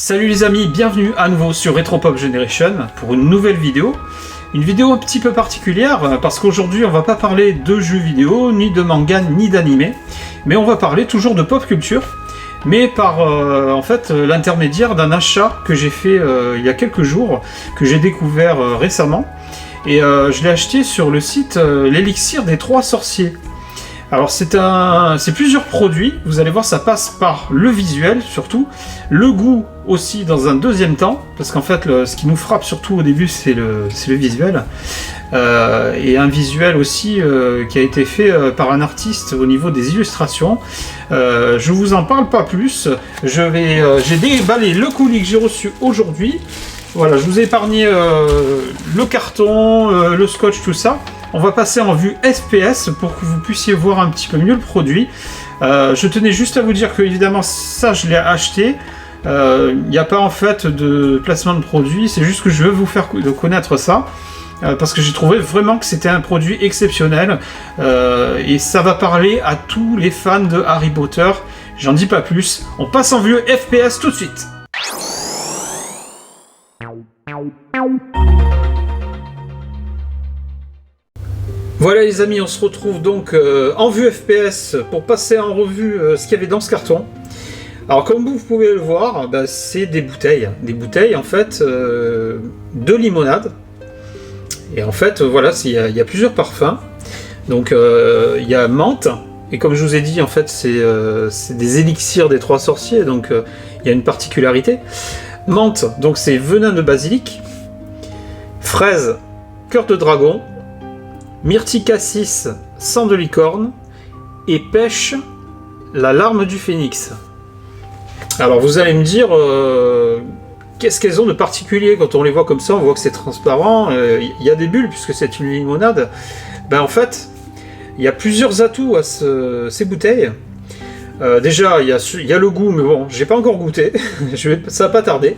Salut les amis, bienvenue à nouveau sur Retropop Generation pour une nouvelle vidéo. Une vidéo un petit peu particulière parce qu'aujourd'hui on va pas parler de jeux vidéo, ni de manga, ni d'anime, mais on va parler toujours de pop culture, mais par en fait l'intermédiaire d'un achat que j'ai fait il y a quelques jours, que j'ai découvert récemment, et je l'ai acheté sur le site l'élixir des trois sorciers. Alors c'est plusieurs produits, vous allez voir, ça passe par le visuel surtout, le goût aussi dans un deuxième temps, parce qu'en fait ce qui nous frappe surtout au début c'est le visuel, et un visuel aussi qui a été fait par un artiste au niveau des illustrations. Je vous en parle pas plus, j'ai déballé le colis que j'ai reçu aujourd'hui. Voilà, je vous ai épargné le carton, le scotch, tout ça. On va passer en vue FPS pour que vous puissiez voir un petit peu mieux le produit. Je tenais juste à vous dire que évidemment ça je l'ai acheté. Il n'y a pas en fait de placement de produit, c'est juste que je veux vous faire connaître ça. Parce que j'ai trouvé vraiment que c'était un produit exceptionnel. Et ça va parler à tous les fans de Harry Potter. J'en dis pas plus. On passe en vue FPS tout de suite. Voilà les amis, on se retrouve donc en vue FPS pour passer en revue ce qu'il y avait dans ce carton. Alors comme vous pouvez le voir, c'est des bouteilles en fait de limonade. Et en fait voilà, il y a plusieurs parfums. Donc il y a menthe, et comme je vous ai dit en fait c'est des élixirs des trois sorciers, donc il y a une particularité. Menthe, donc c'est venin de basilic. Fraise, cœur de dragon. Myrtille cassis, sang de licorne, et pêche, la larme du phénix. Alors vous allez me dire, qu'est-ce qu'elles ont de particulier? Quand on les voit comme ça, on voit que c'est transparent, il y a des bulles puisque c'est une limonade. En fait, il y a plusieurs atouts à ces bouteilles. Déjà, il y a le goût, mais bon, j'ai pas encore goûté, ça va pas tarder.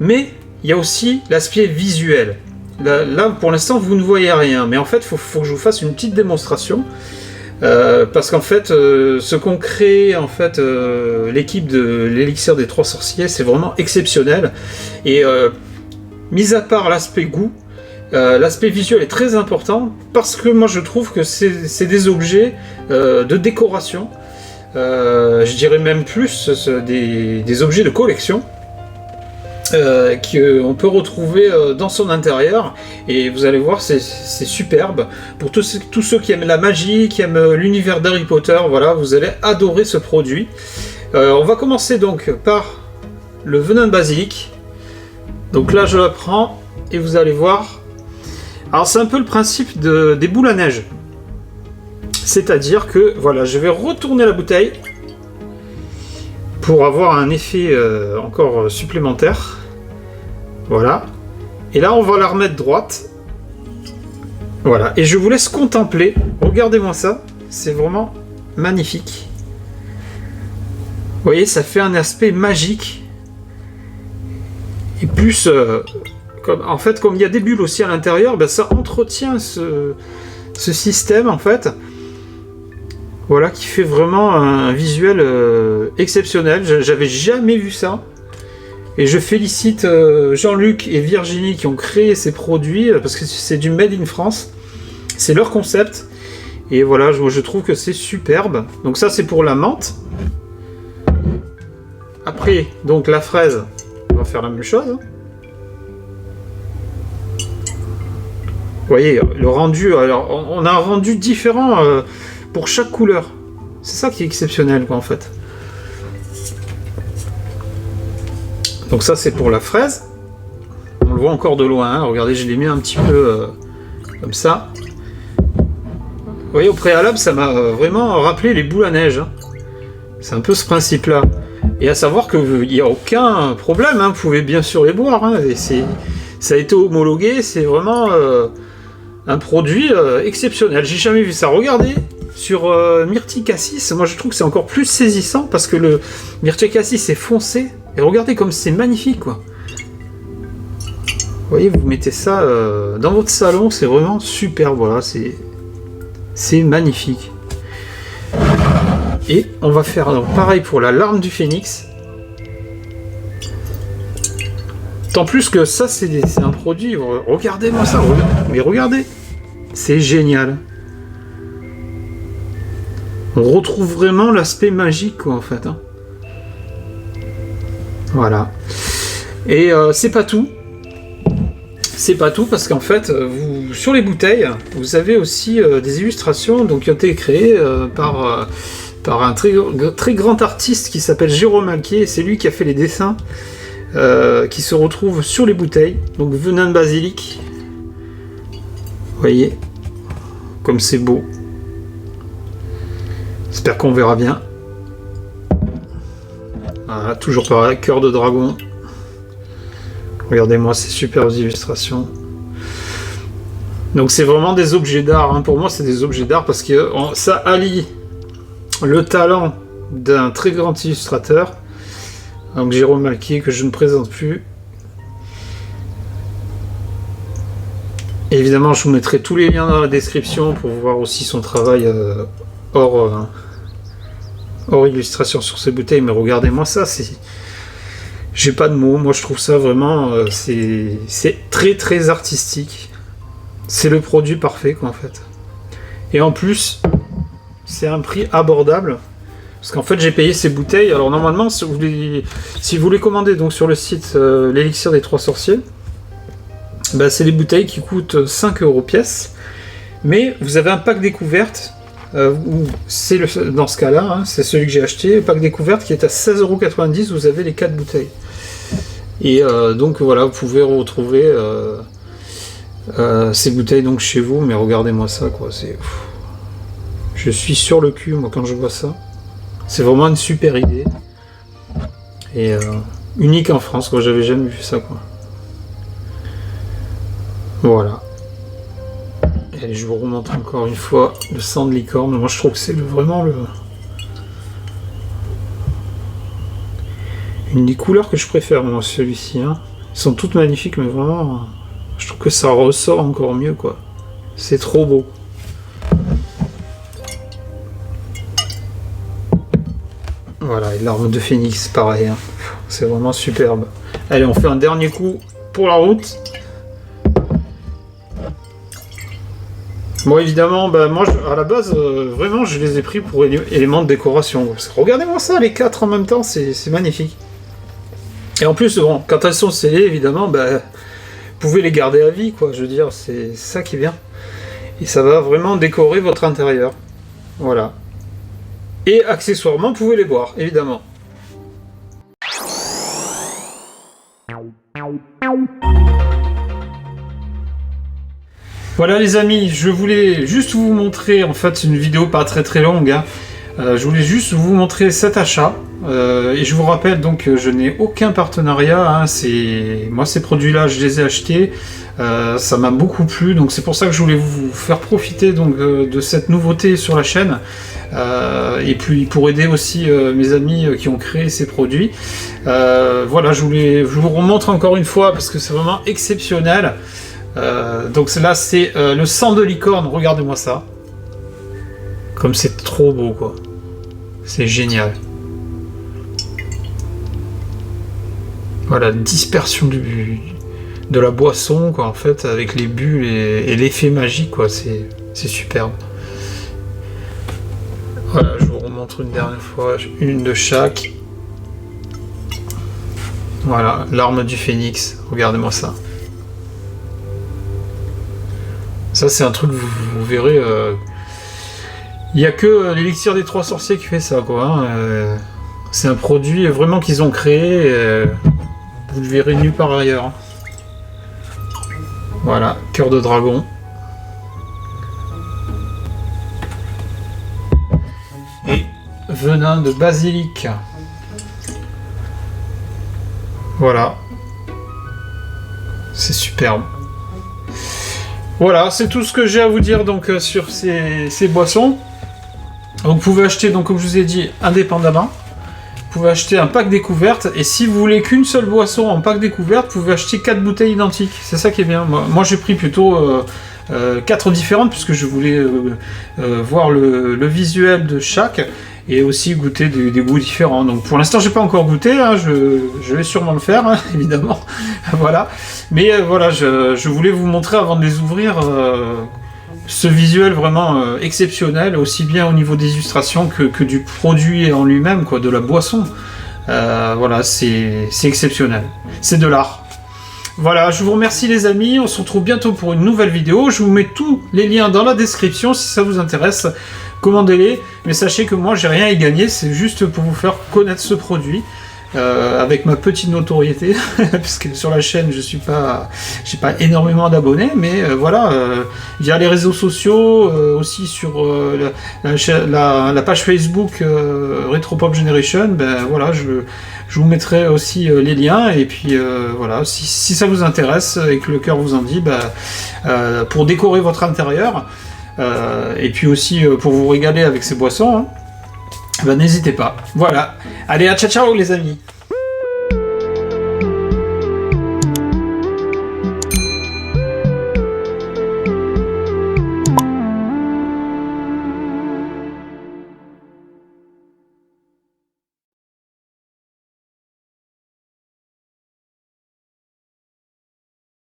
Mais il y a aussi l'aspect visuel. Là, pour l'instant, vous ne voyez rien, mais en fait, il faut que je vous fasse une petite démonstration, parce qu'en fait, ce qu'on crée, en fait, l'équipe de l'élixir des trois sorciers, c'est vraiment exceptionnel. Et mis à part l'aspect goût, l'aspect visuel est très important, parce que moi, je trouve que c'est des objets de décoration, je dirais même plus des objets de collection. Qu'on peut retrouver dans son intérieur, et vous allez voir, c'est superbe. Pour tous ceux qui aiment la magie, qui aiment l'univers d'Harry Potter, voilà, vous allez adorer ce produit. On va commencer donc par le venin de basilic. Donc là je la prends et vous allez voir. Alors c'est un peu le principe des boules à neige. C'est-à-dire que voilà, je vais retourner la bouteille pour avoir un effet encore supplémentaire. Voilà. Et là, on va la remettre droite. Voilà. Et je vous laisse contempler. Regardez-moi ça. C'est vraiment magnifique. Vous voyez, ça fait un aspect magique. Et plus, comme il y a des bulles aussi à l'intérieur, ça entretient ce système, en fait. Voilà, qui fait vraiment un visuel exceptionnel. J'avais jamais vu ça. Et je félicite Jean-Luc et Virginie qui ont créé ces produits, parce que c'est du Made in France. C'est leur concept. Et voilà, je trouve que c'est superbe. Donc ça, c'est pour la menthe. Après, donc la fraise, on va faire la même chose. Vous voyez, le rendu, alors on a un rendu différent pour chaque couleur. C'est ça qui est exceptionnel, quoi, en fait. Donc ça, c'est pour la fraise. On le voit encore de loin, hein. Regardez, je l'ai mis un petit peu comme ça. Vous voyez, au préalable, ça m'a vraiment rappelé les boules à neige, hein. C'est un peu ce principe-là. Et à savoir qu'il n'y a aucun problème, hein. Vous pouvez bien sûr les boire, hein. Et ça a été homologué, c'est vraiment un produit exceptionnel. J'ai jamais vu ça. Regardez, sur Myrtille cassis, moi je trouve que c'est encore plus saisissant, parce que le Myrtille cassis est foncé. Et regardez comme c'est magnifique, quoi. Vous voyez, vous mettez ça dans votre salon, c'est vraiment superbe. Voilà, c'est magnifique. Et on va faire donc pareil pour la larme du phénix. Tant plus que ça, c'est un produit. Regardez-moi ça, mais regardez, c'est génial. On retrouve vraiment l'aspect magique, quoi, en fait. Hein. Voilà. Et c'est pas tout. C'est pas tout parce qu'en fait, sur les bouteilles, vous avez aussi des illustrations donc, qui ont été créées par un très grand artiste qui s'appelle Jérôme Alquier. C'est lui qui a fait les dessins qui se retrouvent sur les bouteilles. Donc venin de basilic. Vous voyez, comme c'est beau. J'espère qu'on verra bien. Voilà, toujours pareil, cœur de dragon. Regardez-moi ces superbes illustrations. Donc c'est vraiment des objets d'art. Hein. Pour moi, c'est des objets d'art parce que ça allie le talent d'un très grand illustrateur, donc Jérôme Alquier, que je ne présente plus. Et évidemment, je vous mettrai tous les liens dans la description pour voir aussi son travail hors illustration sur ces bouteilles. Mais regardez-moi ça, j'ai pas de mots, moi je trouve ça vraiment, c'est très très artistique. C'est le produit parfait quoi en fait. Et en plus, c'est un prix abordable. Parce qu'en fait j'ai payé ces bouteilles, alors normalement si vous les commandez donc sur le site l'élixir des trois sorciers, bah, c'est des bouteilles qui coûtent 5 € pièce. Mais vous avez un pack découverte, c'est dans ce cas-là, hein, c'est celui que j'ai acheté, le pack découverte qui est à 16,90 €, vous avez les 4 bouteilles. Et donc voilà, vous pouvez retrouver ces bouteilles donc chez vous, mais regardez-moi ça quoi, je suis sur le cul moi quand je vois ça. C'est vraiment une super idée. Et unique en France, quoi, j'avais jamais vu ça quoi. Voilà. Et je vous remontre encore une fois le sang de licorne. Moi je trouve que c'est vraiment une des couleurs que je préfère, moi, celui-ci. Hein. Ils sont toutes magnifiques, mais vraiment, je trouve que ça ressort encore mieux, quoi. C'est trop beau. Voilà, et l'arme de phénix, pareil. Hein. C'est vraiment superbe. Allez, on fait un dernier coup pour la route. Bon, évidemment, bah, moi, à la base, vraiment, je les ai pris pour éléments de décoration. Regardez-moi ça, les 4 en même temps, c'est magnifique. Et en plus, bon, quand elles sont scellées, évidemment, bah, vous pouvez les garder à vie, quoi. Je veux dire, c'est ça qui est bien. Et ça va vraiment décorer votre intérieur. Voilà. Et accessoirement, vous pouvez les boire, évidemment. Voilà les amis, je voulais juste vous montrer, en fait, une vidéo pas très très longue, hein. Je voulais juste vous montrer cet achat. Et je vous rappelle donc que je n'ai aucun partenariat, hein. Moi ces produits-là, je les ai achetés, ça m'a beaucoup plu, donc c'est pour ça que je voulais vous faire profiter donc, de cette nouveauté sur la chaîne, et puis pour aider aussi mes amis qui ont créé ces produits. Voilà, je vous remontre encore une fois parce que c'est vraiment exceptionnel. Donc là c'est le sang de licorne, regardez-moi ça. Comme c'est trop beau quoi. C'est génial. Voilà, dispersion de la boisson quoi en fait avec les bulles et l'effet magique quoi, c'est superbe. Voilà, je vous remontre une dernière fois, une de chaque. Voilà, l'arme du phénix, regardez-moi ça. Ça c'est un truc, vous verrez, il n'y a que l'élixir des trois sorciers qui fait ça quoi. Hein. C'est un produit vraiment qu'ils ont créé, vous le verrez nulle part ailleurs. Voilà, cœur de dragon. Et venin de basilic. Voilà. C'est superbe. Voilà, c'est tout ce que j'ai à vous dire donc sur ces boissons. Donc, vous pouvez acheter, donc, comme je vous ai dit, indépendamment. Vous pouvez acheter un pack découverte. Et si vous voulez qu'une seule boisson en pack découverte, vous pouvez acheter 4 bouteilles identiques. C'est ça qui est bien. Moi j'ai pris plutôt 4 différentes puisque je voulais voir le visuel de chaque. et aussi goûter des goûts différents. Donc pour l'instant j'ai pas encore goûté, hein, je vais sûrement le faire, hein, évidemment. Voilà. Mais voilà, je voulais vous montrer avant de les ouvrir ce visuel vraiment exceptionnel, aussi bien au niveau des illustrations que du produit en lui-même, quoi, de la boisson. Voilà, c'est exceptionnel. C'est de l'art. Voilà, je vous remercie les amis, on se retrouve bientôt pour une nouvelle vidéo, je vous mets tous les liens dans la description si ça vous intéresse, commandez-les, mais sachez que moi j'ai rien à y gagner, c'est juste pour vous faire connaître ce produit, avec ma petite notoriété, puisque sur la chaîne j'ai pas énormément d'abonnés, mais voilà, via les réseaux sociaux, aussi sur la page Facebook Retropop Generation, ben voilà, je vous mettrai aussi les liens, et puis voilà, si ça vous intéresse et que le cœur vous en dit, pour décorer votre intérieur, et puis aussi pour vous régaler avec ces boissons, hein, n'hésitez pas. Voilà, allez, à ciao ciao les amis.